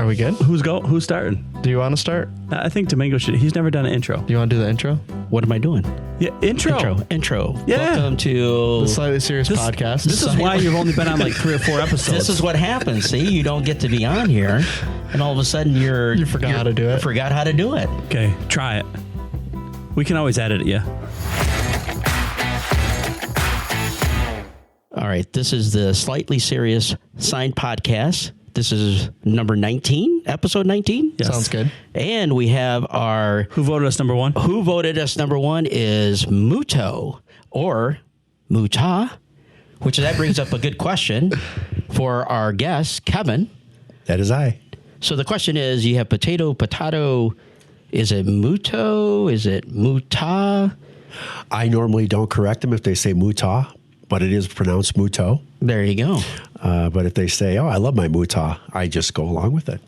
Are we good? Who's starting? Do you want to start? I think Domingo should. He's never done an intro. Do you want to do the intro? What am I doing? Yeah, intro. Yeah. Welcome to The Slightly Serious Podcast. This is why you've only been on like 3 or 4 episodes. This is what happens. See, you don't get to be on here, and all of a sudden you forgot how to do it. Forgot how to do it. Okay, try it. We can always edit it, yeah. All right, this is the Slightly Serious Signed Podcast. This is number 19, episode 19. Yes. Sounds good. And we have our... Who voted us number 1? Who voted us number 1 is Mutoh, or Mutoh, which that brings up a good question for our guest, Kevin. That is I. So the question is, you have potato. Is it Mutoh? Is it Mutoh? I normally don't correct them if they say Mutoh, but it is pronounced Mutoh. There you go. But if they say, "Oh, I love my Mutoh," I just go along with it.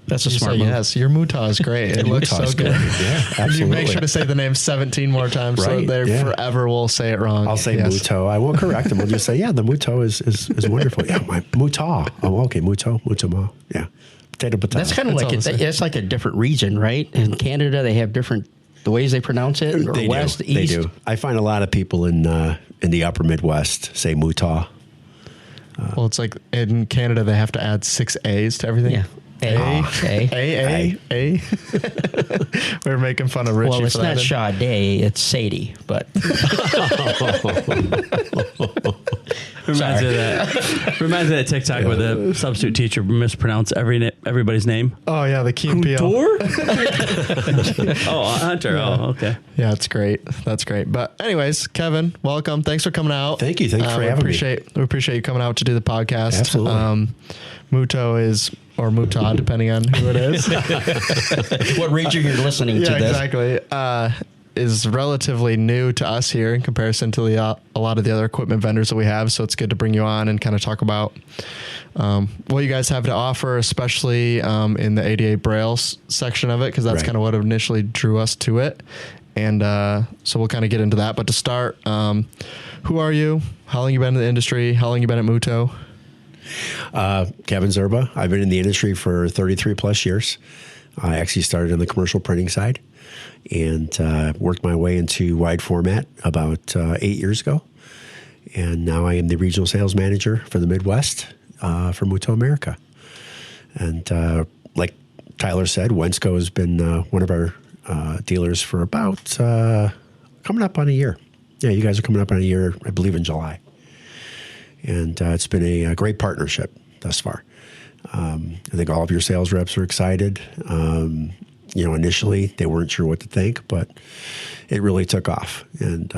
That's a You smart say move. yes. Your Mutoh is great. It looks so Mutoh's good. Yeah, absolutely. You make sure to say the name 17 more times so Right, they yeah. forever will say it wrong. I'll say Yes. Mutoh. I won't correct them. I'll just say, "Yeah, the Mutoh is wonderful." Yeah, my Mutoh. Oh, okay, Mutoh. Yeah, potato. That's kind of That's like all the same. it's like a different region, right? In Canada, they have different the ways they pronounce it. Or They west, do. east. They do. I find a lot of people in the upper Midwest say Mutoh. Well, it's like in Canada, they have to add 6 A's to everything. Yeah. A. We're making fun of Richie Well, it's for not that. Sade, it's Sadie, but Reminds me of that TikTok where the substitute teacher mispronounced everybody's name. Oh, yeah, the Key and Peele. Oh, Hunter. Yeah. Oh, okay. Yeah, it's great. That's great. But anyways, Kevin, welcome. Thanks for coming out. Thank you. Thanks for having me. We appreciate you coming out to do the podcast. Absolutely. Mutoh is, or Mutoh, depending on who it is. what region you're listening to Yeah, this. exactly. Is relatively new to us here in comparison to a lot of the other equipment vendors that we have. So it's good to bring you on and kind of talk about what you guys have to offer, especially in the ADA Braille section of it, because that's Right. kind of what initially drew us to it. And so we'll kind of get into that. But to start, who are you? How long you been in the industry? How long you been at Mutoh? Kevin Szczerba. I've been in the industry for 33 plus years. I actually started on the commercial printing side and worked my way into wide format about 8 years ago. And now I am the regional sales manager for the Midwest for Mutoh America. And like Tyler said, Wensco has been one of our dealers for about coming up on a year. Yeah, you guys are coming up on a year, I believe, in July. And it's been a great partnership thus far. I think all of your sales reps are excited. Initially they weren't sure what to think, but it really took off. And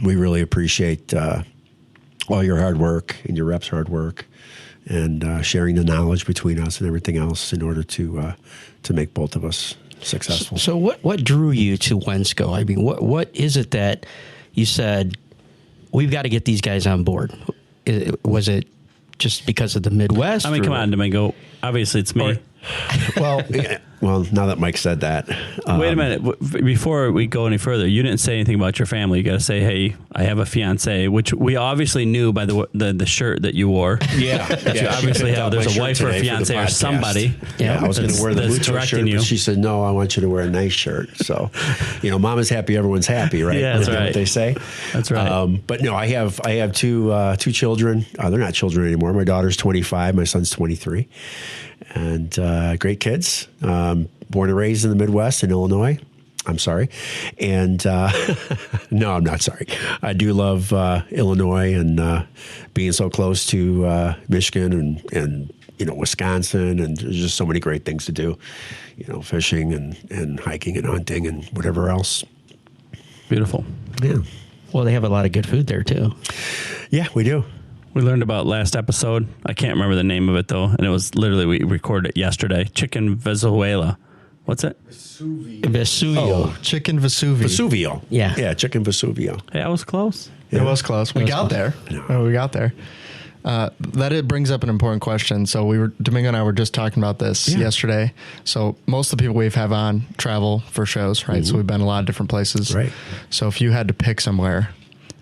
we really appreciate all your hard work and your reps' hard work and sharing the knowledge between us and everything else in order to make both of us successful. So what drew you to Wensco? I mean, what is it that you said, we've got to get these guys on board? Was it just because of the Midwest? I mean, come on, Domingo. Obviously, it's me. Well, now that Mike said that. Wait a minute. Before we go any further, you didn't say anything about your family. You got to say, hey, I have a fiance, which we obviously knew by the shirt that you wore. Yeah. You obviously have, there's a wife or a fiance or somebody. Yeah, I was going to wear the that's Mutoh directing shirt, you. but she said, no, I want you to wear a nice shirt. So, Mama's happy, everyone's happy, right? Yeah, that's Isn't that right. what they say? That's right. But no, I have two children. They're not children anymore. My daughter's 25. My son's 23. And great kids. Born and raised in the Midwest in Illinois. I'm sorry. And no, I'm not sorry. I do love Illinois and being so close to Michigan and Wisconsin. And there's just so many great things to do, fishing and hiking and hunting and whatever else. Beautiful. Yeah. Well, they have a lot of good food there, too. Yeah, we do. We learned about last episode. I can't remember the name of it, though. And it was literally, we recorded it yesterday. Chicken Venezuela. What's it? Vesuvio. Oh, chicken Vesuvio. Vesuvio. Yeah. Yeah, chicken Vesuvio. Hey, I was close. It was close. We got there. No. We got there. It brings up an important question. So Domingo and I were just talking about this yesterday. So most of the people we have on travel for shows, right? Mm-hmm. So we've been a lot of different places. Right. So if you had to pick somewhere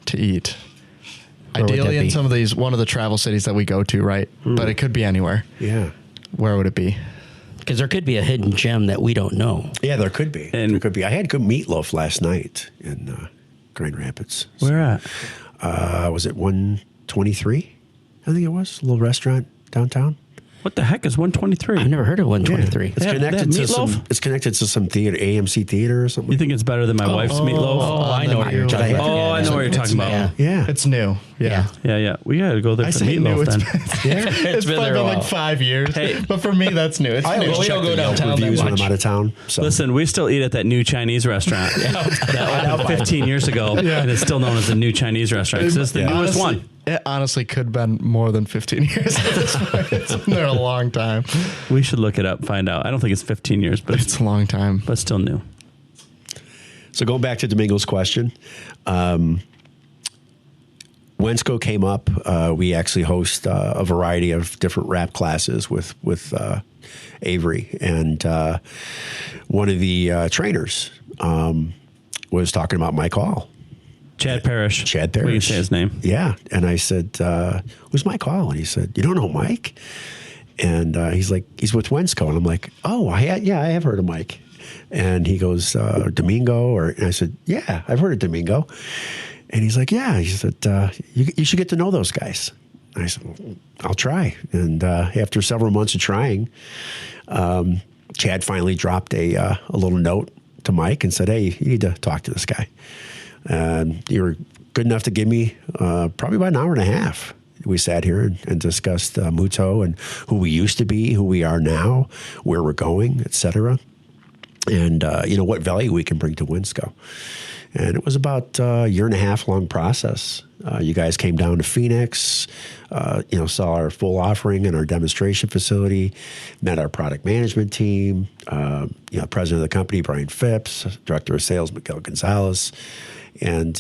to eat, ideally in some of these, one of the travel cities that we go to, right? But it could be anywhere. Yeah. Where would it be? Because there could be a hidden gem that we don't know. Yeah, there could be. And- there could be. I had good meatloaf last night in Grand Rapids. Where at? Was it 123? I think it was a little restaurant downtown. What the heck is 123? I've never heard of 123. It's They have connected to meatloaf? some. It's connected to some theater, AMC theater or something. You think it's better than my wife's meatloaf? Oh, I know what you're talking about. Oh, I know what you're talking about. Yeah. Yeah. It's new. Yeah. Yeah. We got to go there I for say new. meatloaf then. It's been probably there a been like while. 5 years. Hey. But for me, that's new. It's I new. always we check don't go the Yelp downtown that reviews when much. I'm out of town. So. Listen, we still eat at that new Chinese restaurant that opened 15 years ago, and it's still known as the new Chinese restaurant. 'Cause it's the newest one. It honestly could have been more than 15 years at this point. It's been there a long time. We should look it up, find out. I don't think it's 15 years, but It's a long time. but still new. So going back to Domingo's question, Wensco came up. We actually host a variety of different rap classes with Avery, and one of the trainers was talking about Mike Hall. Chad Parrish. Chad Parrish. We can say his name. Yeah. And I said, who's Mike Hall? And he said, you don't know Mike? And he's like, he's with Wensco. And I'm like, oh, I have heard of Mike. And he goes, Domingo? And I said, yeah, I've heard of Domingo. And he's like, yeah. He said, you should get to know those guys. And I said, well, I'll try. And after several months of trying, Chad finally dropped a little note to Mike and said, hey, you need to talk to this guy. You were good enough to give me probably about an hour and a half. We sat here and discussed Mutoh and who we used to be, who we are now, where we're going, et cetera, and what value we can bring to Wensco. And it was about a year and a half long process. You guys came down to Phoenix, saw our full offering in our demonstration facility, met our product management team, president of the company, Brian Phipps, director of sales, Miguel Gonzalez. And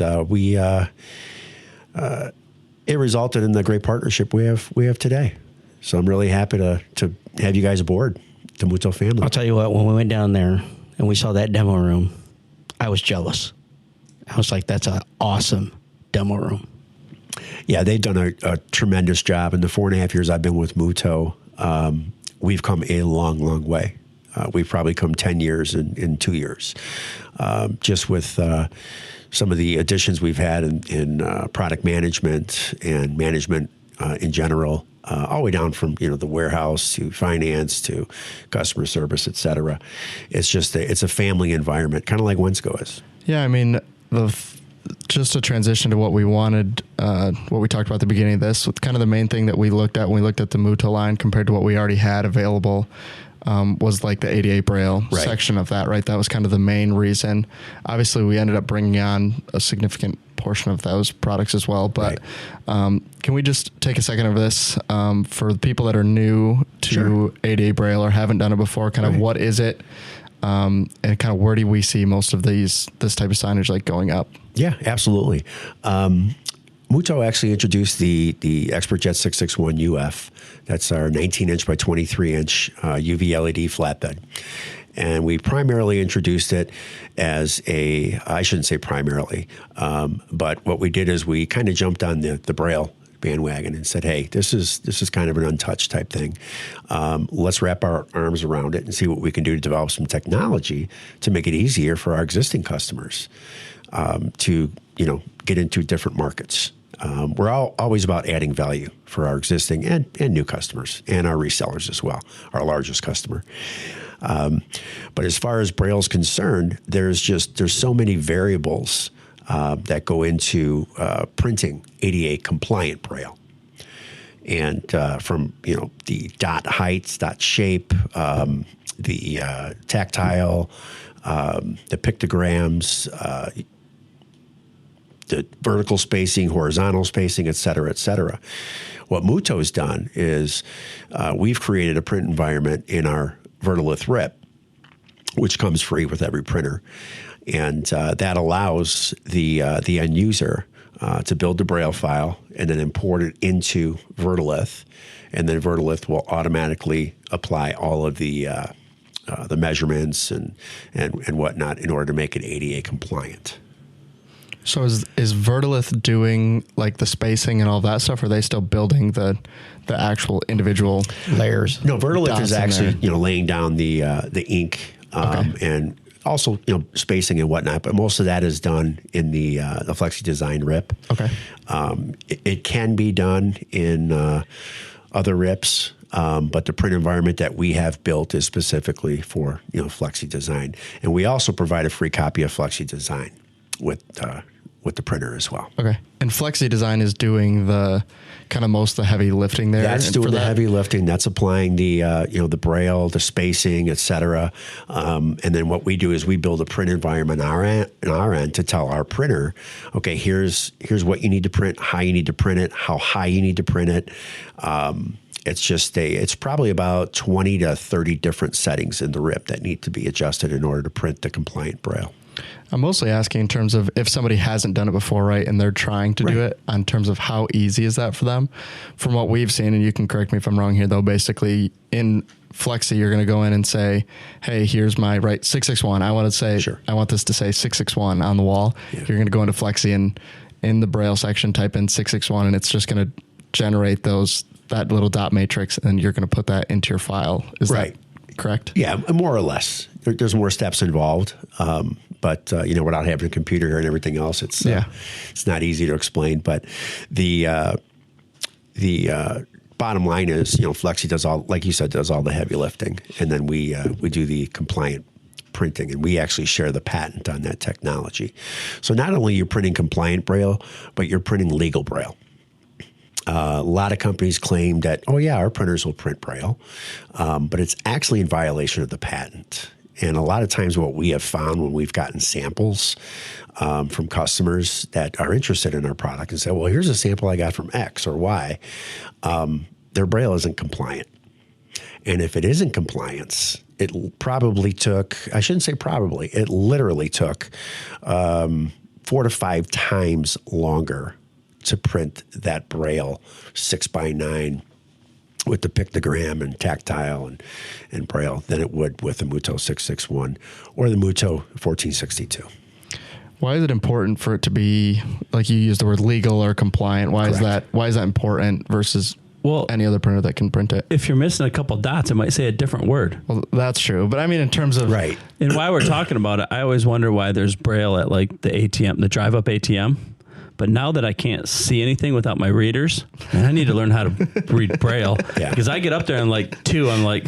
it resulted in the great partnership we have today. So I'm really happy to have you guys aboard the Mutoh family. I'll tell you what, when we went down there and we saw that demo room, I was jealous. I was like, that's an awesome demo room. Yeah, they've done a tremendous job. In the 4.5 years I've been with Mutoh, we've come a long, long way. We've probably come 10 years in 2 years. Just with some of the additions we've had in product management and management in general, all the way down from the warehouse to finance to customer service, et cetera. It's just it's a family environment, kind of like Wensco is. Yeah, I mean, just to transition to what we wanted, what we talked about at the beginning of this, with kind of the main thing that we looked at when we looked at the Mutoh line compared to what we already had available, was like the 88 Braille section of that, right? That was kind of the main reason. Obviously, we ended up bringing on a significant portion of those products as well. But can we just take a second of this for the people that are new to 88 Braille or haven't done it before? Kind of what is it? And kind of where do we see most of this type of signage like going up? Yeah, absolutely. Mutoh actually introduced the XpertJet 661 UF. That's our 19-inch by 23-inch UV-LED flatbed. And we primarily introduced it as I shouldn't say primarily, but what we did is we kind of jumped on the Braille bandwagon and said, hey, this is kind of an untouched type thing. Let's wrap our arms around it and see what we can do to develop some technology to make it easier for our existing customers to get into different markets. We're always about adding value for our existing and new customers and our resellers as well, our largest customer. But as far as Braille is concerned, there's so many variables that go into printing ADA compliant Braille. And from the dot heights, dot shape, the tactile, the pictograms, the vertical spacing, horizontal spacing, et cetera, et cetera. What Mutoh's done is we've created a print environment in our Vertilith RIP, which comes free with every printer. And that allows the end user to build the Braille file and then import it into Vertilith. And then Vertilith will automatically apply all of the measurements and whatnot in order to make it ADA compliant. So is Vertilith doing like the spacing and all that stuff? Or are they still building the actual individual layers? No, Vertilith dots is in actually there? laying down the ink and also spacing and whatnot. But most of that is done in the Flexi Design RIP. Okay. It can be done in other RIPs. But the print environment that we have built is specifically for Flexi Design, and we also provide a free copy of Flexi Design with the printer as well. Okay. And Flexi Design is doing the kind of most of the heavy lifting there. That's doing the heavy lifting. That's applying the the Braille, the spacing, etc. And then what we do is we build a print environment on our end to tell our printer, okay, here's what you need to print, how you need to print it, how high you need to print it. It's probably about 20 to 30 different settings in the RIP that need to be adjusted in order to print the compliant Braille. I'm mostly asking in terms of if somebody hasn't done it before, right, and they're trying to do it, in terms of how easy is that for them? From what we've seen, and you can correct me if I'm wrong here, though, basically in Flexi, you're going to go in and say, hey, here's my 661. I want to say, I want this to say 661 on the wall. Yeah. You're going to go into Flexi and in the Braille section, type in 661, and it's just going to generate that little dot matrix, and you're going to put that into your file. Is that correct? Yeah, more or less. There's more steps involved, but without having a computer and everything else, it's not easy to explain. But the bottom line is, Flexi does all, like you said, does all the heavy lifting, and then we do the compliant printing, and we actually share the patent on that technology. So not only you're printing compliant Braille, but you're printing legal Braille. A lot of companies claim that, our printers will print Braille, but it's actually in violation of the patent. And a lot of times what we have found when we've gotten samples from customers that are interested in our product and say, well, here's a sample I got from X or Y, their Braille isn't compliant. And if it isn't compliance, it probably took, I shouldn't say probably, it literally took 4 to 5 times longer to print that Braille 6x9 with the pictogram and tactile and Braille than it would with the Mutoh 661 or the Mutoh 1462. Why is it important for it to be, like you used the word legal or compliant? Why is that important versus any other printer that can print it? If you're missing a couple dots, it might say a different word. Well, that's true. But I mean, in terms of... Right. And while we're talking about it, I always wonder why there's Braille at like the ATM, the drive-up ATM. But now that I can't see anything without my readers, and I need to learn how to read Braille. Because I get up there and like 2, I'm like,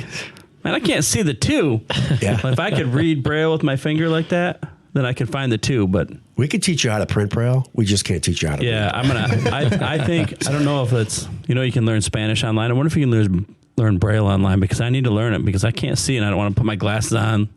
man, I can't see the 2. Yeah. If I could read Braille with my finger like that, then I can find the 2. But we could teach you how to print Braille. We just can't teach you how to read. I think, I don't know if it's, you can learn Spanish online. I wonder if you can learn Braille online, because I need to learn it because I can't see and I don't want to put my glasses on.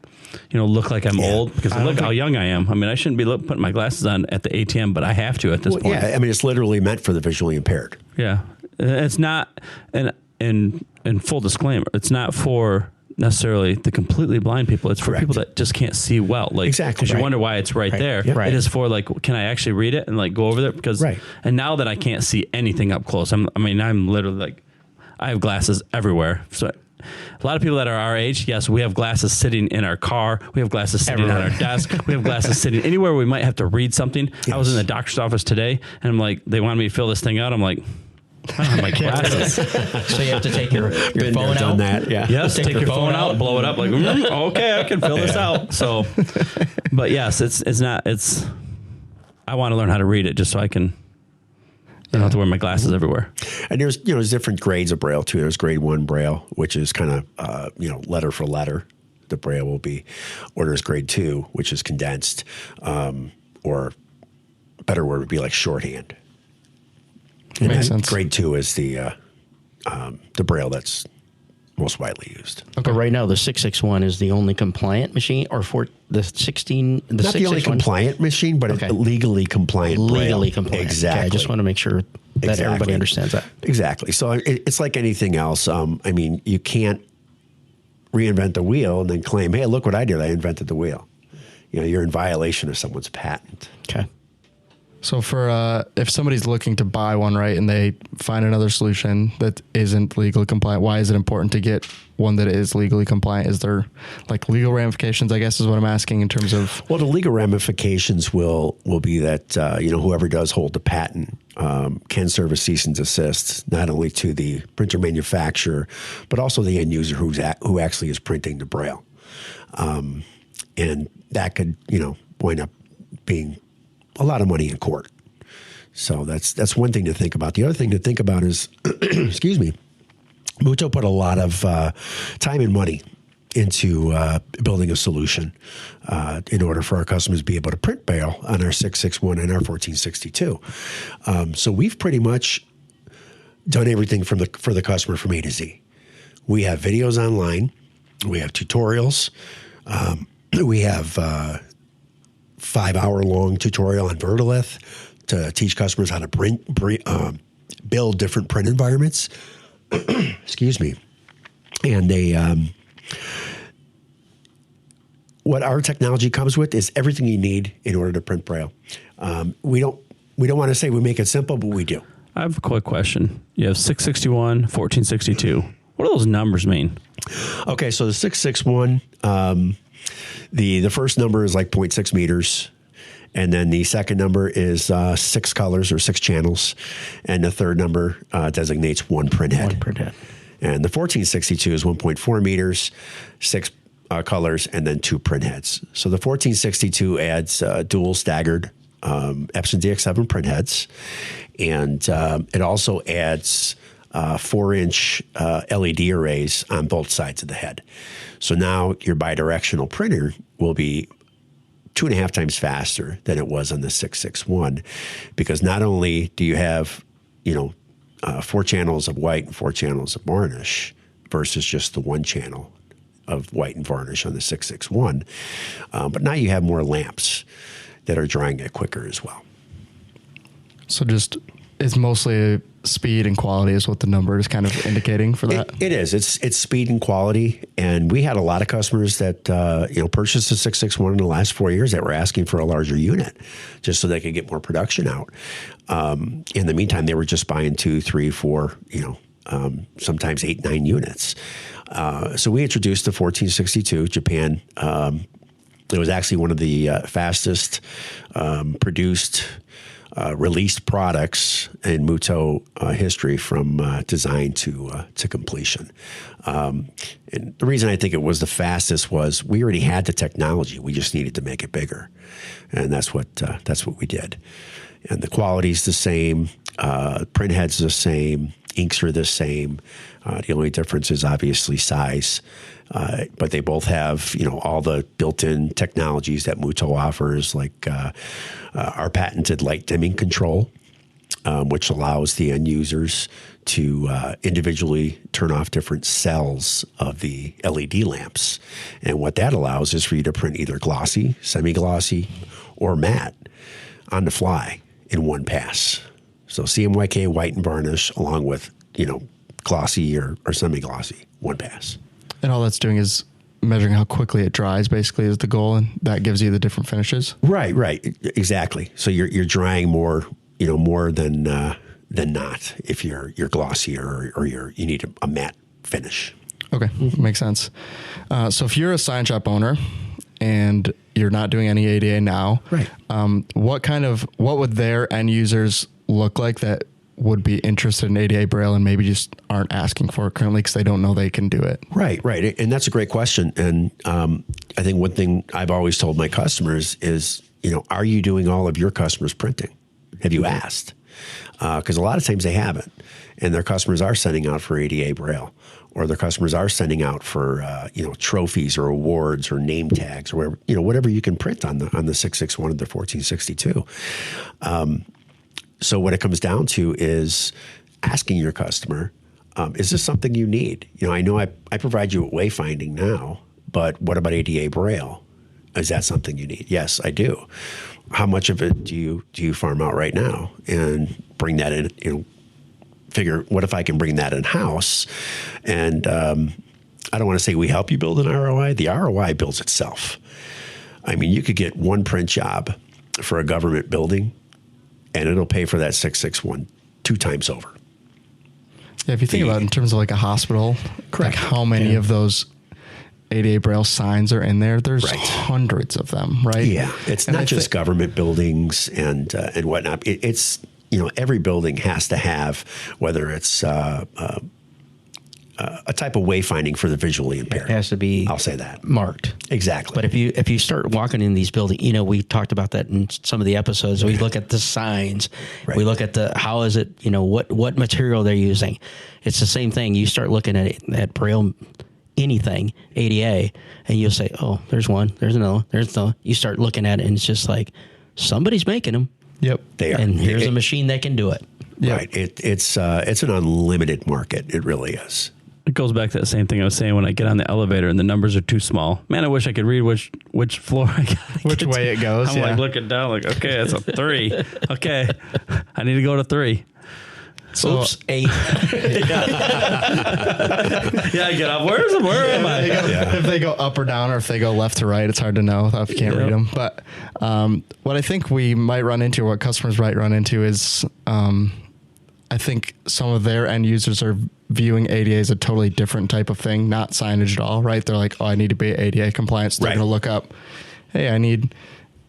Look like I'm old because look how young I am. I mean, I shouldn't be putting my glasses on at the ATM, but I have to at this point. Yeah, I mean, it's literally meant for the visually impaired. Yeah, it's not, and full disclaimer, it's not for necessarily the completely blind people. It's for people that just can't see well. Like, exactly. Because you wonder why it's right there. Yep. It is for like, can I actually read it and like go over there? Because and now that I can't see anything up close, I'm literally like, I have glasses everywhere. So. A lot of people that are our age, yes, we have glasses sitting in our car. We have glasses sitting on our desk. We have glasses sitting anywhere we might have to read something. Yes. I was in the doctor's office today, and I'm like, they wanted me to fill this thing out. I'm like, I don't have my glasses. So you have to take your phone out. That. Yeah. Yes, take your phone out, blow it up. Like, okay, I can fill this out. So, but yes, it's not. I want to learn how to read it just so I can. I don't have to wear my glasses everywhere. And there's different grades of Braille too. There's grade 1 Braille, which is kind of letter for letter. The Braille will be, or there's grade 2, which is condensed, or a better word would be like shorthand. Makes sense. Grade 2 is the Braille that's most widely used. Okay. But right now, the 661 is the only compliant machine, or for the 16, not the only compliant machine, but a legally compliant Braille. Legally compliant. Exactly. Okay, I just want to make sure that everybody understands that. Exactly. So it's like anything else. I mean, you can't reinvent the wheel and then claim, hey, look what I did. I invented the wheel. You're in violation of someone's patent. Okay. So for if somebody's looking to buy one, right, and they find another solution that isn't legally compliant, why is it important to get one that is legally compliant? Is there like legal ramifications, I guess is what I'm asking in terms of... Well, the legal ramifications will be that, whoever does hold the patent can serve a cease and desist, not only to the printer manufacturer, but also the end user who actually is printing the Braille. And that could, wind up being a lot of money in court. So that's one thing to think about. The other thing to think about is, excuse me, Mutoh put a lot of time and money into building a solution in order for our customers to be able to print Braille on our 661 and our 1462. So we've pretty much done everything for the customer from A to Z. We have videos online. We have tutorials. We have 5-hour-long tutorial on Vertilith to teach customers how to build different print environments. Excuse me. And what our technology comes with is everything you need in order to print Braille. We don't want to say we make it simple, but we do. I have a quick question. You have 661, 1462. What do those numbers mean? Okay, so the 661, the first number is like 0.6 meters. And then the second number is 6 colors or 6 channels. And the third number designates one print head. One print head. And the 1462 is 1.4 meters, 6 colors, and then 2 print heads. So the 1462 adds dual staggered Epson DX7 print heads. And it also adds 4-inch LED arrays on both sides of the head. So now your bidirectional printer will be 2.5 times faster than it was on the 661, because not only do you have, 4 channels of white and 4 channels of varnish versus just the 1 channel of white and varnish on the 661, but now you have more lamps that are drying it quicker as well. So it's mostly speed and quality is what the number is kind of indicating for that. It is. It's speed and quality. And we had a lot of customers that, purchased the 661 in the last 4 years that were asking for a larger unit just so they could get more production out. In the meantime, they were just buying 2, 3, 4, sometimes 8, 9 units. So we introduced the 1462 Japan. It was actually one of the fastest produced released products in Mutoh history from design to completion. And the reason I think it was the fastest was we already had the technology. We just needed to make it bigger. And that's what we did. And the quality's the same. Print head's the same. Inks are the same. The only difference is obviously size. But they both have, all the built-in technologies that Mutoh offers, like our patented light dimming control, which allows the end users to individually turn off different cells of the LED lamps. And what that allows is for you to print either glossy, semi-glossy, or matte on the fly in one pass. So CMYK, white and varnish, along with, glossy or semi-glossy, one pass. And all that's doing is measuring how quickly it dries, basically, is the goal, and that gives you the different finishes. Right, exactly. So you're drying more, more than not if you're glossy or you need a matte finish. Okay, makes sense. So if you're a sign shop owner and you're not doing any ADA now, right? What would their end users look like that would be interested in ADA Braille and maybe just aren't asking for it currently because they don't know they can do it? Right. And that's a great question. And I think one thing I've always told my customers is, are you doing all of your customers' printing? Have you asked? Because a lot of times they haven't. And their customers are sending out for ADA Braille, or their customers are sending out for, trophies or awards or name tags or whatever, whatever you can print on the 661 and the 1462. So what it comes down to is asking your customer, is this something you need? I know I provide you with wayfinding now, but what about ADA Braille? Is that something you need? Yes, I do. How much of it do you farm out right now? And bring that in, figure, what if I can bring that in-house? And I don't want to say we help you build an ROI. The ROI builds itself. I mean, you could get one print job for a government building and it'll pay for that 661 2 times over. Yeah, if you think about it in terms of like a hospital, Correct. like how many of those ADA Braille signs are in there? There's Right. hundreds of them, right? Yeah, it's not just government buildings and whatnot. It's every building has to have, whether it's a type of wayfinding for the visually impaired. It has to be. I'll say that marked. Exactly. But if you start walking in these buildings, we talked about that in some of the episodes. We look at the signs. Right. We look at how is it, what material they're using. It's the same thing. You start looking at Braille, anything, ADA, and you'll say, oh, there's one, there's another one, there's another. You start looking at it, and it's just like, somebody's making them. Yep. They are. And here's a machine that can do it. Yep. Right. It's an unlimited market. It really is. It goes back to that same thing I was saying when I get on the elevator and the numbers are too small. Man, I wish I could read which floor I got. Which way it goes. I'm like looking down like, okay, it's a 3. Okay, I need to go to 3. So, Oops, 8. Yeah, I get up. Where am I? If they go up or down, or if they go left to right, it's hard to know if you can't read them. But what I think we might run into, what customers might run into, is I think some of their end users are viewing ADA as a totally different type of thing, not signage at all, right? They're like, oh, I need to be ADA compliant. So they're Right. going to look up, hey, I need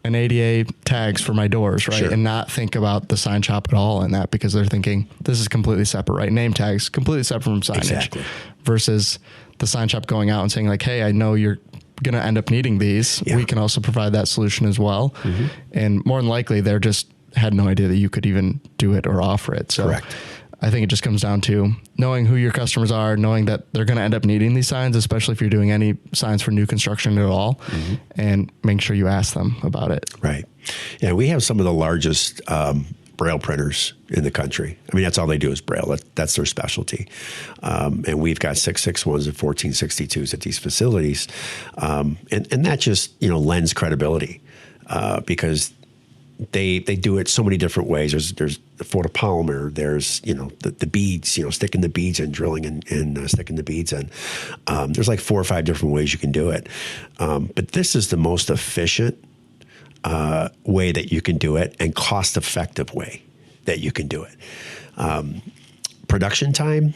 an ADA tags for my doors, right? Sure. And not think about the sign shop at all in that, because they're thinking this is completely separate, right? Name tags, completely separate from signage. Exactly. Versus the sign shop going out and saying like, hey, I know you're going to end up needing these. Yeah. We can also provide that solution as well. Mm-hmm. And more than likely, they're just had no idea that you could even do it or offer it. So Correct. I think it just comes down to knowing who your customers are, knowing that they're going to end up needing these signs, especially if you're doing any signs for new construction at all, and making sure you ask them about it. Right. Yeah, we have some of the largest Braille printers in the country. I mean, that's all they do is Braille. That's their specialty. And we've got 661s and 1462s at these facilities. And that just, lends credibility because they do it so many different ways. There's the photopolymer. There's the beads. Sticking the beads in, drilling and sticking the beads in. There's like 4 or 5 different ways you can do it. But this is the most efficient way that you can do it, and cost-effective way that you can do it. Production time,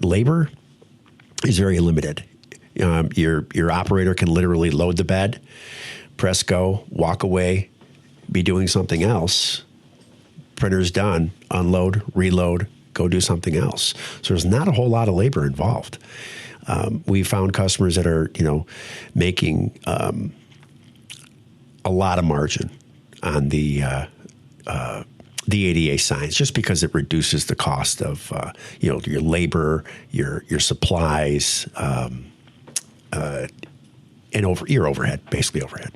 labor is very limited. Your operator can literally load the bed, press go, walk away, be doing something else. Printer's done, unload, reload, go do something else. So there's not a whole lot of labor involved. We found customers that are, making a lot of margin on the ADA signs, just because it reduces the cost of your labor, your supplies, and your overhead, basically overhead.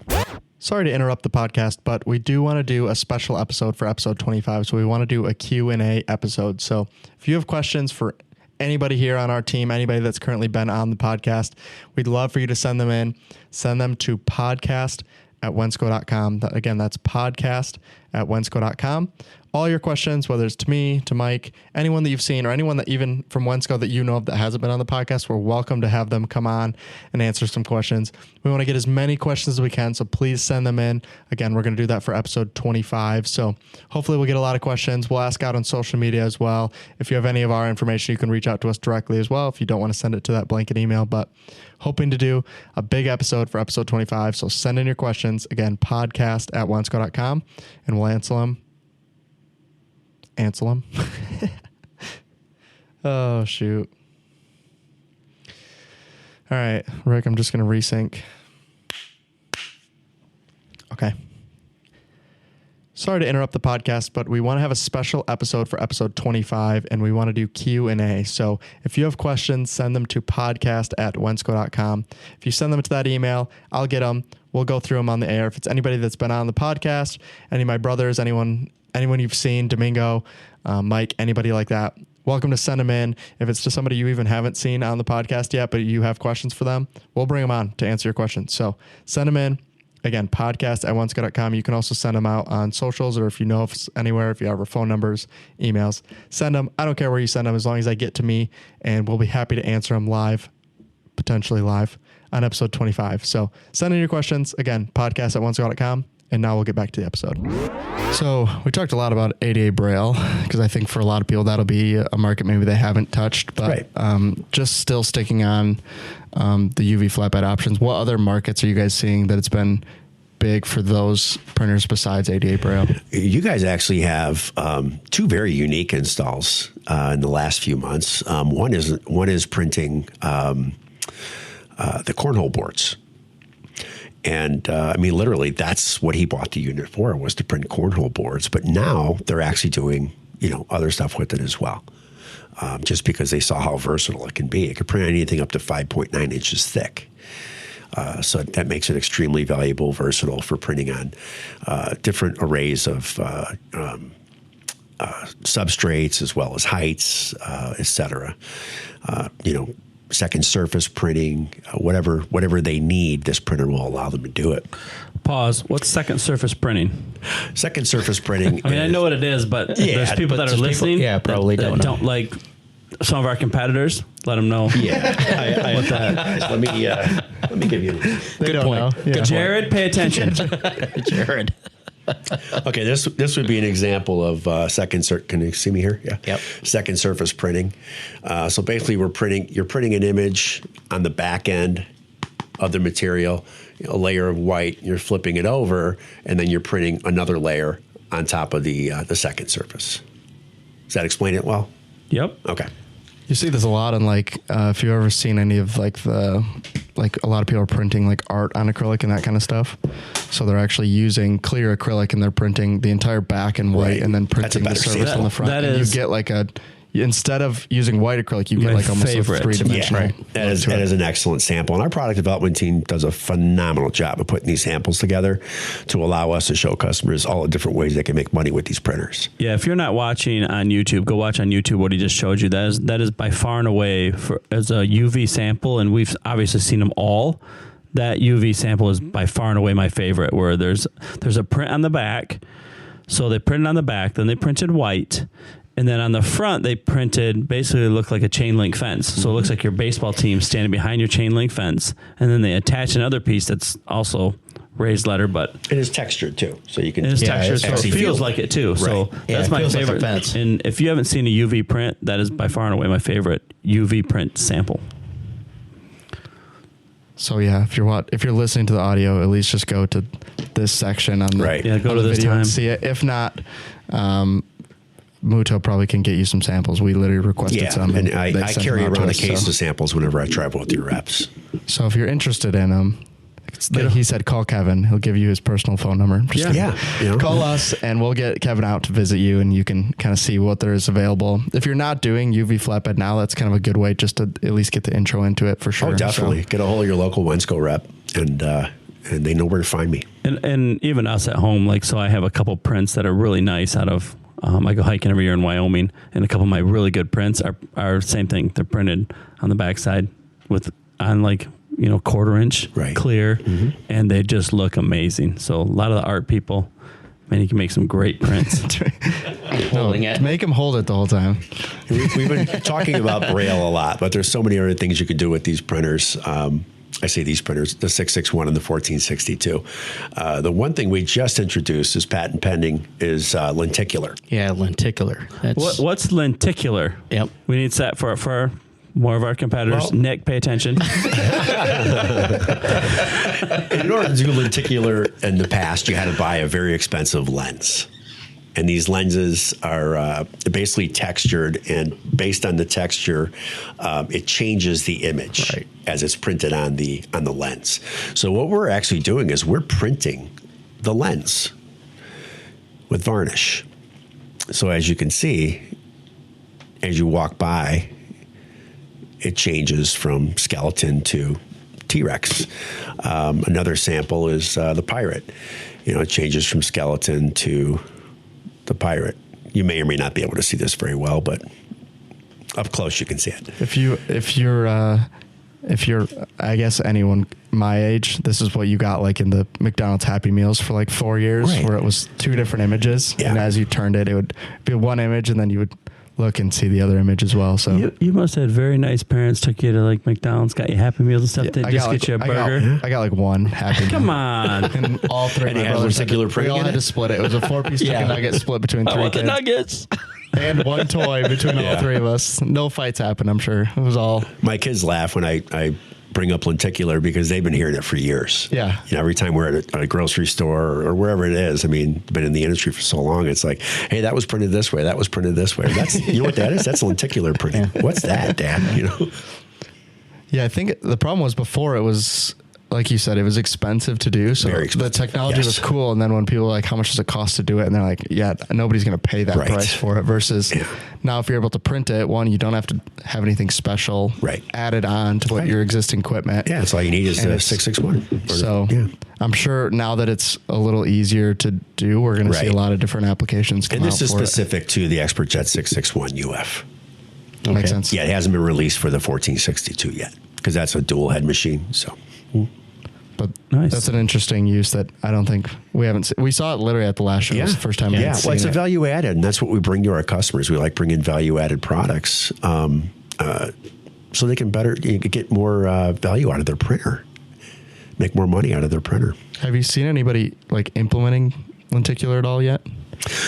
Sorry to interrupt the podcast, but we do want to do a special episode for episode 25. So we want to do a Q&A episode. So if you have questions for anybody here on our team, anybody that's currently been on the podcast, we'd love for you to send them in. Send them to podcast@wensco.com. Again, that's podcast@wensco.com. All your questions, whether it's to me, to Mike, anyone that you've seen, or anyone that even from Wensco that you know of that hasn't been on the podcast, we're welcome to have them come on and answer some questions. We want to get as many questions as we can, so please send them in. Again, we're going to do that for episode 25. So hopefully we'll get a lot of questions. We'll ask out on social media as well. If you have any of our information, you can reach out to us directly as well if you don't want to send it to that blanket email. But hoping to do a big episode for episode 25. So send in your questions. Again, podcast@wensco.com, and we'll answer them. Answer them. Oh, shoot. All right, Rick, I'm just going to resync. Okay. Sorry to interrupt the podcast, but we want to have a special episode for episode 25, and we want to do Q&A. So if you have questions, send them to podcast@wensco.com. If you send them to that email, I'll get them. We'll go through them on the air. If it's anybody that's been on the podcast, any of my brothers, anyone you've seen, Domingo, Mike, anybody like that, welcome to send them in. If it's to somebody you even haven't seen on the podcast yet, but you have questions for them, we'll bring them on to answer your questions. So send them in. Again, podcast@wensco.com. You can also send them out on socials, or if you know if it's anywhere, if you have our phone numbers, emails, send them. I don't care where you send them, as long as I get to me, and we'll be happy to answer them live, potentially live, on episode 25. So send in your questions. Again, podcast@wensco.com, And now we'll get back to the episode. So we talked a lot about ADA Braille because I think for a lot of people that'll be a market maybe they haven't touched. But just still sticking on the UV flatbed options, what other markets are you guys seeing that it's been big for those printers besides ADA Braille? You guys actually have two very unique installs in the last few months. One is printing the cornhole boards. And I mean, literally, that's what he bought the unit for, was to print cornhole boards. But now they're actually doing, other stuff with it as well. Just because they saw how versatile it can be. It could print anything up to 5.9 inches thick. So that makes it extremely valuable, versatile for printing on different arrays of substrates as well as heights, et cetera. Second surface printing, whatever they need, this printer will allow them to do it. Pause. What's second surface printing? Second surface printing. I mean, I know what it is, but there's people that are listening. Probably that don't like some of our competitors. Let them know. Yeah. What that? Let me give you. Good point. Yeah. Jared, pay attention. Jared. Okay, this would be an example of second. Can you see me here? Yeah. Yep. Second surface printing. So basically, you're printing an image on the back end of the material, a layer of white. You're flipping it over, and then you're printing another layer on top of the second surface. Does that explain it well? Yep. Okay. You see this a lot in if you've ever seen any of a lot of people are printing art on acrylic and that kind of stuff. So they're actually using clear acrylic and they're printing the entire back in white and then printing the surface on the front. You get instead of using white acrylic, you get almost a three-dimensional. Yeah, that is an excellent sample. And our product development team does a phenomenal job of putting these samples together to allow us to show customers all the different ways they can make money with these printers. Yeah, if you're not watching on YouTube, go watch on YouTube what he just showed you. That is by far and away as a UV sample, and we've obviously seen them all. That UV sample is by far and away my favorite, where there's a print on the back. So they printed on the back, then they printed white. And then on the front, they printed, basically looked like a chain link fence. So it looks like your baseball team standing behind your chain link fence. And then they attach another piece that's also raised letter, but it is textured too. So you can. It is textured, so it feels like it too. Right. So that's my favorite. Like and if you haven't seen a UV print, that is by far and away my favorite UV print sample. So yeah, if you're listening to the audio, at least just go to this section on the go to this video time and see it. If not, Mutoh probably can get you some samples. We literally requested some. And I carry around a case of samples whenever I travel with your reps. So if you're interested in them, he said call Kevin. He'll give you his personal phone number. Call us and we'll get Kevin out to visit you and you can kind of see what there is available. If you're not doing UV flatbed now, that's kind of a good way just to at least get the intro into it for sure. Oh, definitely. So, get a hold of your local Wensco rep and they know where to find me. And even us at home, so I have a couple prints that are really nice out of I go hiking every year in Wyoming, and a couple of my really good prints are same thing. They're printed on the backside on 1/4 inch clear, and they just look amazing. So a lot of the art people, man, you can make some great prints. Holding it. Make them hold it the whole time. We've been talking about Braille a lot, but there's so many other things you could do with these printers. I say these printers, the 661 and the 1462. The one thing we just introduced is patent pending is Lenticular. Yeah, Lenticular. What's Lenticular? Yep. We need that for more of our competitors. Well, Nick, pay attention. In order to do Lenticular in the past, you had to buy a very expensive lens. And these lenses are basically textured, and based on the texture, it changes the image as it's printed on the lens. So what we're actually doing is we're printing the lens with varnish. So as you can see, as you walk by, it changes from skeleton to T-Rex. Another sample is the Pirate. It changes from skeleton to the Pirate. You may or may not be able to see this very well, but up close you can see it. If you're I guess anyone my age, this is what you got in the McDonald's Happy Meals for 4 years, where it was two different images, and as you turned it, it would be one image, and then you would look and see the other image as well. So you must have had very nice parents, took you to like McDonald's, got you Happy Meals and stuff. Didn't just get you a burger. I got like one Happy Meal. Come on. And all three of my brothers we all had to split it. It was a 4-piece chicken nugget split between 3 kids. The nuggets. And one toy between all 3 of us. No fights happened, I'm sure. It was all... My kids laugh when I bring up Lenticular because they've been hearing it for years. Yeah. You know, every time we're at a grocery store or wherever it is, I mean, been in the industry for so long, it's like, hey, that was printed this way. That was printed this way. That's, you know what that is? That's Lenticular printing. What's that, Dad? You know? Yeah, I think the problem was before it was, like you said, it was expensive to do. So the technology was cool. And then when people were like, how much does it cost to do it? And they're like, yeah, nobody's going to pay that price for it. Versus now, if you're able to print it, one, you don't have to have anything special added on to what your existing equipment. Yeah, that's all you need is the 661. So I'm sure now that it's a little easier to do, we're going to see a lot of different applications come out. And this is specific to the XpertJet 661 UF. Makes sense. Yeah, it hasn't been released for the 1462 yet because that's a dual head machine. So. But that's an interesting use that I don't think we haven't seen. We saw it literally at the last show. It was the first time we had seen it's a value added, and that's what we bring to our customers. We like bringing value added products so they can get more value out of their printer, make more money out of their printer. Have you seen anybody like implementing Lenticular at all yet?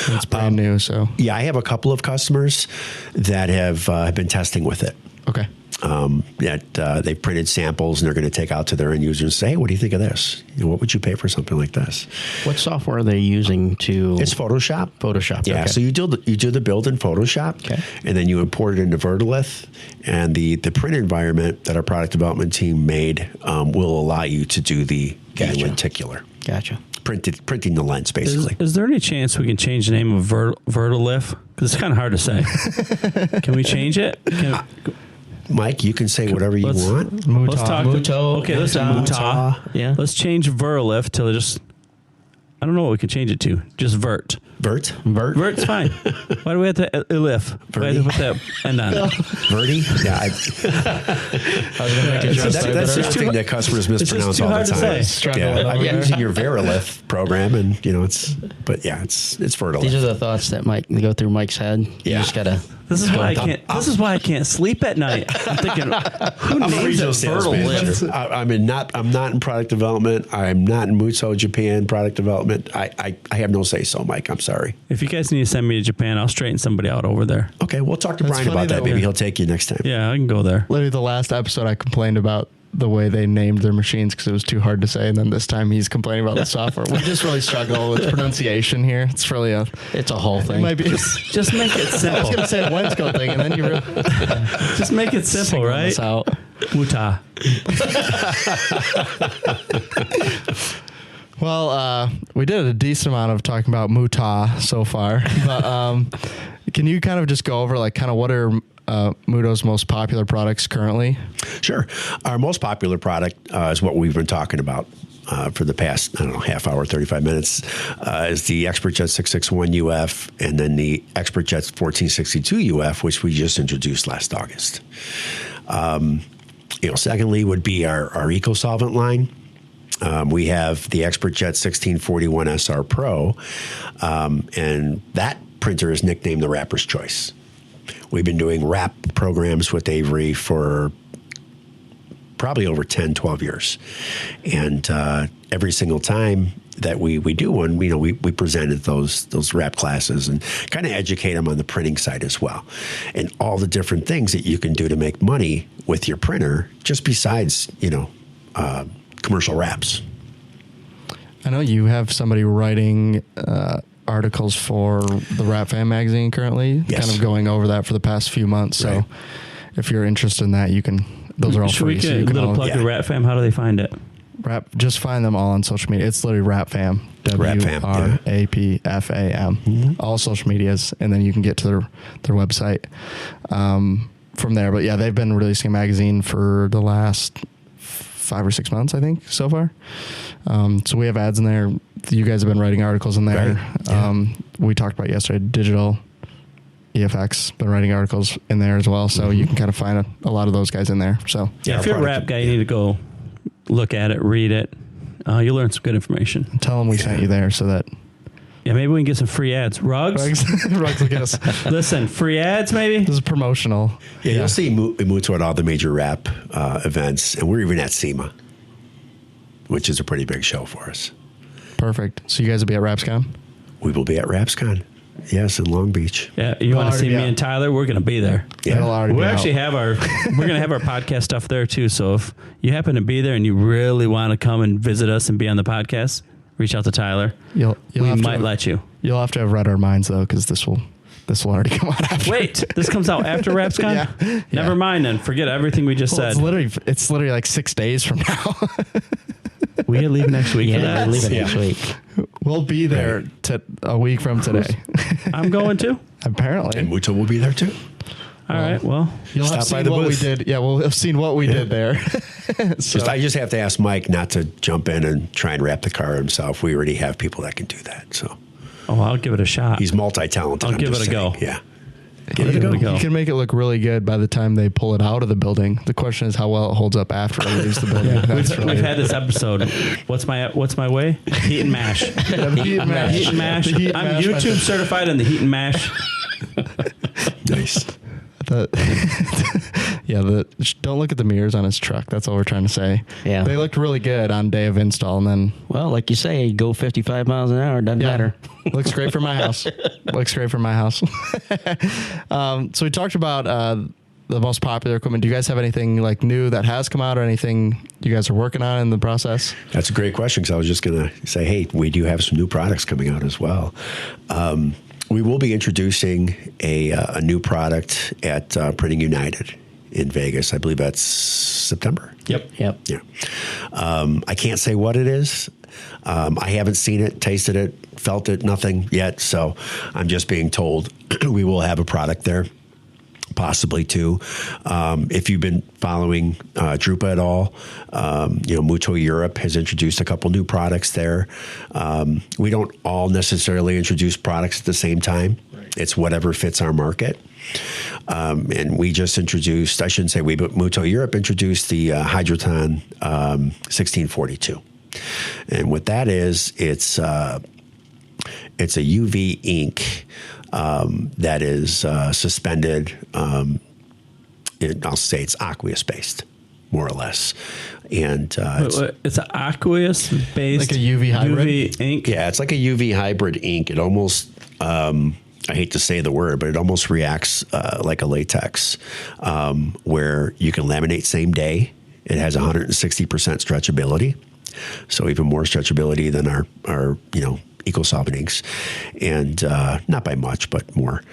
It's brand new, so. Yeah, I have a couple of customers that have been testing with it. Okay. They've printed samples and they're going to take out to their end users and say, hey, what do you think of this? You know, what would you pay for something like this? What software are they using to? It's Photoshop. Yeah. Okay. So you do the build in Photoshop, and then you import it into VertiLith, and the print environment that our product development team made will allow you to do the lenticular. Gotcha. Printing the lens, basically. Is there any chance we can change the name of VertiLith? Because it's kind of hard to say. Can we change it? Mike, you can say whatever you want. Mutoh. Let's talk Mutoh. Okay, let's do Mutoh. Yeah. Let's change VertiLith till just... I don't know what we can change it to. Just Vert. Vert's fine. Why do we have to elif? Why do we put that end on it? Verti? Yeah. I was going to make a joke. That's the thing that customers mispronounce all the time. I'm using your VertiLith program, and it's VertiLith. These are the thoughts that might go through Mike's head. You just gotta. This is why I can't sleep at night. I'm thinking, who names it VertiLith? I'm not in product development. I'm not in Mutoh Japan product development. I have no say so, Mike. I'm sorry. If you guys need to send me to Japan, I'll straighten somebody out over there. Okay, we'll talk to Brian about that. Maybe he'll take you next time. Yeah, I can go there. Literally, the last episode I complained about the way they named their machines because it was too hard to say, and then this time he's complaining about the software. We just really struggle with pronunciation here. It's really it's a whole thing. It might be just make it simple. I was going to say a Wensco thing, and then you really just make it simple, right? Mutoh. Well, we did a decent amount of talking about Mutoh so far, but can you kind of just go over like kind of what are Mutoh's most popular products currently? Sure. Our most popular product is what we've been talking about for the past, half hour, 35 minutes, is the XpertJet 661 UF and then the XpertJet 1462 UF, which we just introduced last August. Secondly would be our EcoSolvent line. We have the XpertJet 1641 SR Pro, and that printer is nicknamed the Rapper's Choice. We've been doing wrap programs with Avery for probably over 10, 12 years. And every single time that we do one, we presented those wrap classes and kind of educate them on the printing side as well. And all the different things that you can do to make money with your printer, just besides, commercial wraps. I know you have somebody writing articles for the Wrap Fam magazine currently, kind of going over that for the past few months. So if you're interested in that, you can, those are all free. Should we get a little plug to Wrap Fam? How do they find it? Just find them all on social media. It's literally Wrap Fam. WRAPFAM. Mm-hmm. All social medias, and then you can get to their website from there. But yeah, they've been releasing a magazine for the last 5 or 6 months, I think, so far. So we have ads in there. You guys have been writing articles in there. Right. Yeah. We talked about yesterday, Digital EFX, been writing articles in there as well. So you can kind of find a lot of those guys in there. So if you're a wrap guy, you need to go look at it, read it. You'll learn some good information. Tell them we sent you there so that Yeah, maybe we can get some free ads. Rugs? Rugs will get us. Listen, free ads maybe? This is promotional. Yeah, you'll see Mutoh at all the major wrap events, and we're even at SEMA, which is a pretty big show for us. Perfect. So you guys will be at RapsCon? We will be at RapsCon. Yes, in Long Beach. Yeah, you want to see me and Tyler? We're going to be there. Yeah. We actually have we're going to have our podcast stuff there too. So if you happen to be there and you really want to come and visit us and be on the podcast, reach out to Tyler. We might let you. You'll have to have read our minds though, because this will already come out after. Wait, this comes out after RapsCon? Yeah. Never mind then. Forget everything we just said. It's literally like 6 days from now. We leave next week for that. We're leaving next week. We'll be there a week from today. I'm going too. Apparently. And Mutoh will be there too. All right. Well, you'll have stop by seen the what booth. we did. Yeah, we'll have seen what we did there. I just have to ask Mike not to jump in and try and wrap the car himself. We already have people that can do that. So, I'll give it a shot. he's multi-talented. I'll give it a go. Yeah. Give it a go. You can make it look really good by the time they pull it out of the building. The question is how well it holds up after it leaves the building. We've had this episode. What's my way? Heat and mash. Heat and mash. Heat and mash. The heat and I'm mash YouTube method. certified in the heat and mash. Nice. Don't look at the mirrors on his truck. That's all we're trying to say. Yeah. They looked really good on day of install, and then Well, like you say, go 55 miles an hour. Doesn't matter. looks great for my house. Looks great for my house. So we talked about the most popular equipment. Do you guys have anything like new that has come out, or anything you guys are working on in the process? That's a great question, because I was just going to say, hey, we do have some new products coming out as well. We will be introducing a new product at Printing United in Vegas. I believe that's September. Yep. Yeah. I can't say what it is. I haven't seen it, tasted it, felt it, nothing yet. So I'm just being told we will have a product there, possibly two. If you've been following Drupa at all, Mutoh Europe has introduced a couple new products there. We don't all necessarily introduce products at the same time. Right. It's whatever fits our market. And we just introduced, I shouldn't say we, but Mutoh Europe introduced the Hydroton 1642. And what that is, it's a UV ink that is suspended. I'll say it's aqueous based, more or less. And it's an aqueous based, like a UV hybrid? UV ink. Yeah, it's like a UV hybrid ink. It almost, I hate to say the word, but it almost reacts like a latex, where you can laminate same day. It has 160% stretchability, so even more stretchability than our EcoSolvent inks, and not by much, but more.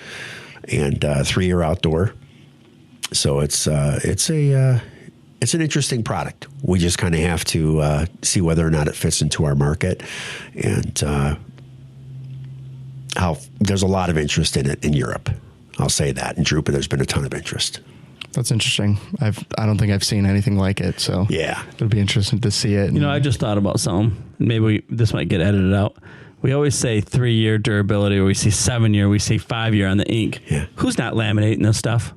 And 3-year outdoor, so it's an interesting product. We just kind of have to see whether or not it fits into our market, and there's a lot of interest in it in Europe. I'll say that. In Drupa, there's been a ton of interest. That's interesting. I don't think I've seen anything like it, so yeah, it'll be interesting to see it. I just thought about something. Maybe this might get edited out. We always say 3-year durability, or we see 7-year, we see 5-year on the ink. Yeah. Who's not laminating this stuff?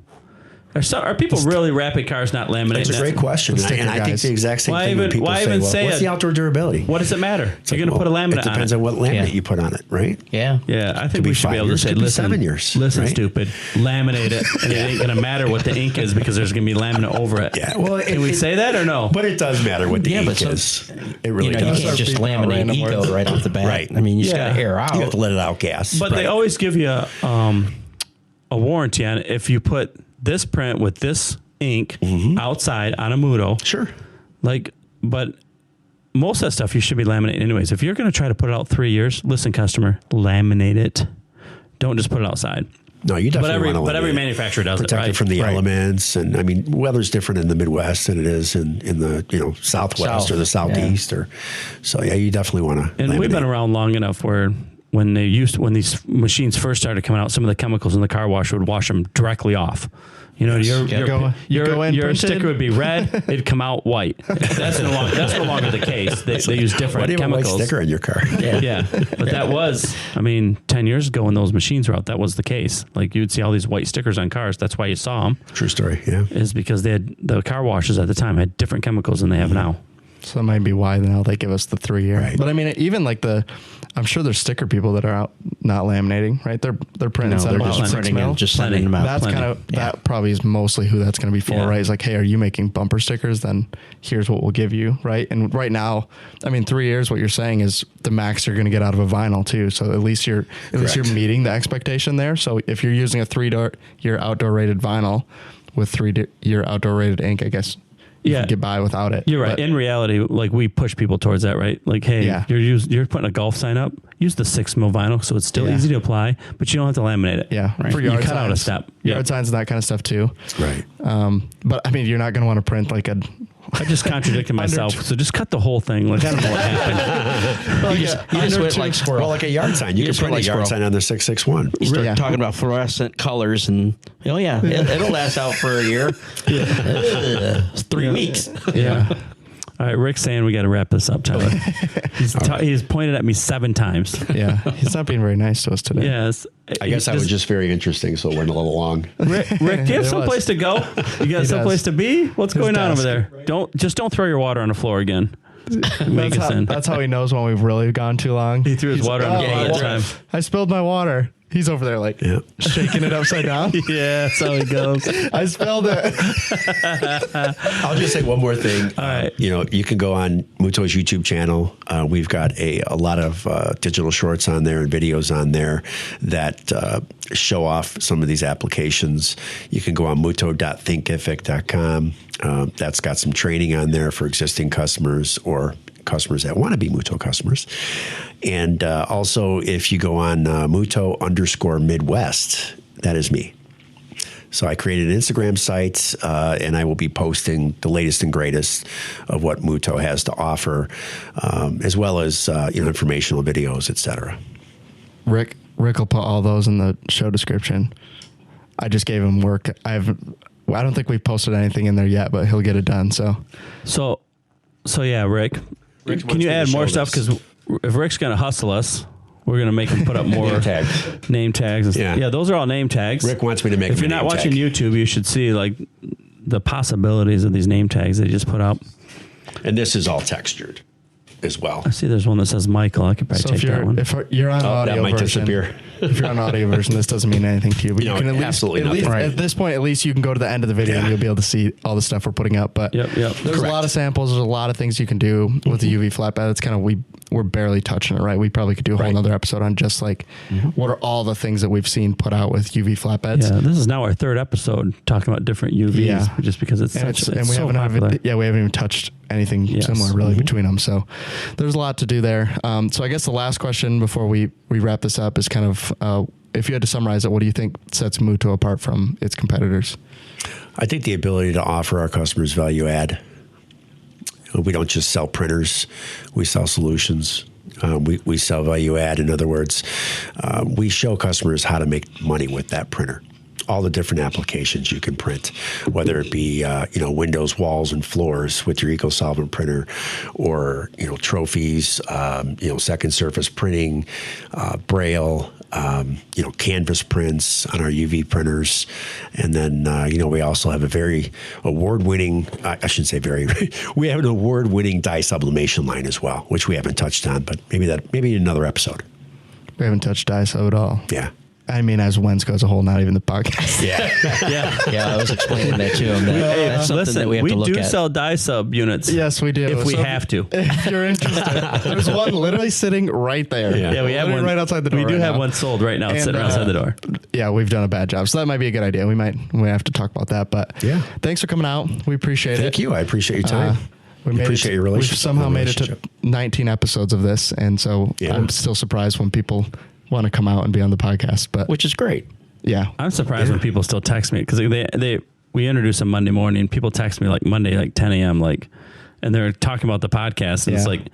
Are people really wrapping cars not laminating? That's a great question, and I think the exact same thing. When people say, what's the outdoor durability? What does it matter? You're going to put a laminate on it. It depends on what laminate you put on it. Right? Yeah. Yeah, I think we should be able to say, listen, 7 years. Listen, right? Stupid, laminate it, and it ain't going to matter what the ink is, because there's going to be laminate over it. Yeah. Well, can we say that or no? But it does matter what the ink is. It really does. You can't just laminate Eco right off the bat. Right. I mean, you just got to air out. You have to let it out gas. But they always give you a warranty on it if you put this print with this ink outside on a Mutoh. Sure. But most of that stuff you should be laminating anyways. If you're going to try to put it out 3 years, listen, customer, laminate it. Don't just put it outside. No, you definitely want to. But every manufacturer does protect it, it from the elements, and I mean, weather's different in the Midwest than it is in the Southwest or the Southeast, so you definitely want to. And we've been around long enough where when these machines first started coming out, some of the chemicals in the car wash would wash them directly off. Your sticker would be red; it'd come out white. That's no longer the case. They use different chemicals. White sticker in your car. Yeah. But that was, 10 years ago when those machines were out, that was the case. Like you'd see all these white stickers on cars. That's why you saw them. True story. Yeah, is because the car washes at the time had different chemicals than they have now. So that might be why now they give us the 3-year. Right. But I mean, even like I'm sure there's sticker people that are out not laminating, right? They're printing No, they're about just 6 printing mil. and just sending them out. That's kind of that probably is mostly who that's going to be for, right? It's like, hey, are you making bumper stickers? Then here's what we'll give you, right? And right now, I mean, 3 years. What you're saying is the max you're going to get out of a vinyl too. So at least you're meeting the expectation there. So if you're using a 3-year outdoor rated vinyl with 3-year outdoor rated ink, I guess you can get by without it. You're right. In reality, like we push people towards that, right? Like, hey, you're putting a golf sign up. Use the 6 mil vinyl, so it's still easy to apply, but you don't have to laminate it. Yeah, right. For you yard cut signs, out a step. Yard signs and that kind of stuff too. Right. But I mean, you're not going to want to print like a. I just contradicted myself, so just cut the whole thing. Like, I don't know what happened. You just went like squirrel. Well, like a yard sign. You can put a yard sign on the 661. You start talking about fluorescent colors and it'll last out for a year. It's 3 weeks. Yeah. All right, Rick's saying we got to wrap this up, Tyler. He's pointed at me 7 times. Yeah, he's not being very nice to us today. Yes. I guess that was just very interesting, so it went a little long. Rick, do you have someplace to go? You got someplace to be? What's going on over there? Don't throw your water on the floor again. That's how he knows when we've really gone too long. He threw his water on the floor all the time. I spilled my water. He's over there like shaking it upside down. Yeah, that's how he goes. I spilled it. I'll just say one more thing. All right. You can go on Mutoh's YouTube channel. We've got a lot of digital shorts on there and videos on there that show off some of these applications. You can go on mutoh.thinkific.com. That's got some training on there for existing customers or customers that want to be Mutoh customers. And also, if you go on Mutoh_Midwest, that is me. So I created an Instagram site, and I will be posting the latest and greatest of what Mutoh has to offer, as well as informational videos, etc. Rick will put all those in the show description. I just gave him work. I don't think we've posted anything in there yet, but he'll get it done. So yeah, Rick, can you add more stuff? Because if Rick's going to hustle us, we're going to make him put up more name tags. Yeah, those are all name tags. Rick wants me to make. If you're not watching YouTube, you should see like the possibilities of these name tags that he just put up. And this is all textured as well. I see there's one that says Michael. I could probably take that one. If you're on audio that might version, disappear. If you're on audio version, this doesn't mean anything to you. But you can absolutely nothing. At this point, at least you can go to the end of the video and you'll be able to see all the stuff we're putting up. But there's a lot of samples. There's a lot of things you can do with the UV flatbed. It's kind of we're barely touching it, right? We probably could do a whole nother episode on just like what are all the things that we've seen put out with UV flatbeds. Yeah, this is now our 3rd episode talking about different UVs, just because it's so popular. We haven't even touched anything similar really between them. So there's a lot to do there. So I guess the last question before we wrap this up is kind of if you had to summarize it, what do you think sets Mutoh apart from its competitors? I think the ability to offer our customers value add. We don't just sell printers; we sell solutions. We sell value add. In other words, we show customers how to make money with that printer. All the different applications you can print, whether it be windows, walls, and floors with your EcoSolvent printer, or trophies, second surface printing, Braille, canvas prints on our UV printers, and then we also have a award-winning. I shouldn't say very. We have an award-winning dye sublimation line as well, which we haven't touched on, but maybe in another episode. We haven't touched dye sub at all. Yeah. I mean, as Wensko as a whole, not even the podcast. Yeah. I was explaining that to him. That's something that we have to look at. We do sell dye sub units. Yes, we do. If we have to. If you're interested. There's one literally sitting right there. Yeah, we have one right outside the door. We do have one sold right now. It's sitting outside the door. Yeah, we've done a bad job. So that might be a good idea. We have to talk about that. But thanks for coming out. We appreciate it. Thank you. I appreciate your time. We appreciate your relationship. We've somehow made it to 19 episodes of this. And so I'm still surprised when people want to come out and be on the podcast, but which is great. Yeah. I'm surprised when people still text me because we introduced them Monday morning. People text me like Monday, like 10 a.m. And they're talking about the podcast. And it's like,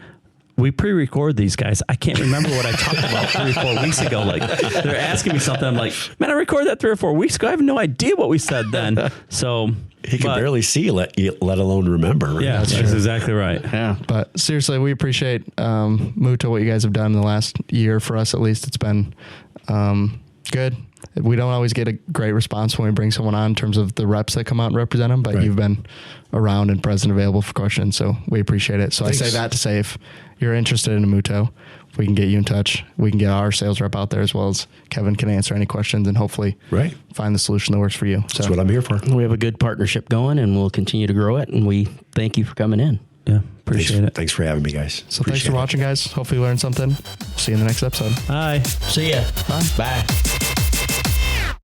we pre-record these guys. I can't remember what I talked about 3 or 4 weeks ago. Like they're asking me something. I'm like, man, I recorded that 3 or 4 weeks ago. I have no idea what we said then. So he can barely see, let alone remember. Right? Yeah, that's exactly right. Yeah. But seriously, we appreciate Mutoh, what you guys have done in the last year for us. At least it's been Good. We don't always get a great response when we bring someone on in terms of the reps that come out and represent them, but you've been around and present, available for questions, so we appreciate it. So Thanks. I say that to say, if you're interested in a Mutoh, we can get you in touch. We can get our sales rep out there, as well as Kevin can answer any questions and hopefully find the solution that works for you. So that's what I'm here for. We have a good partnership going, and we'll continue to grow it. And we thank you for coming in. Yeah, appreciate it. Thanks for having me, guys. So thanks for watching, guys. Hopefully you learned something. See you in the next episode. Bye. See ya. Bye. Bye.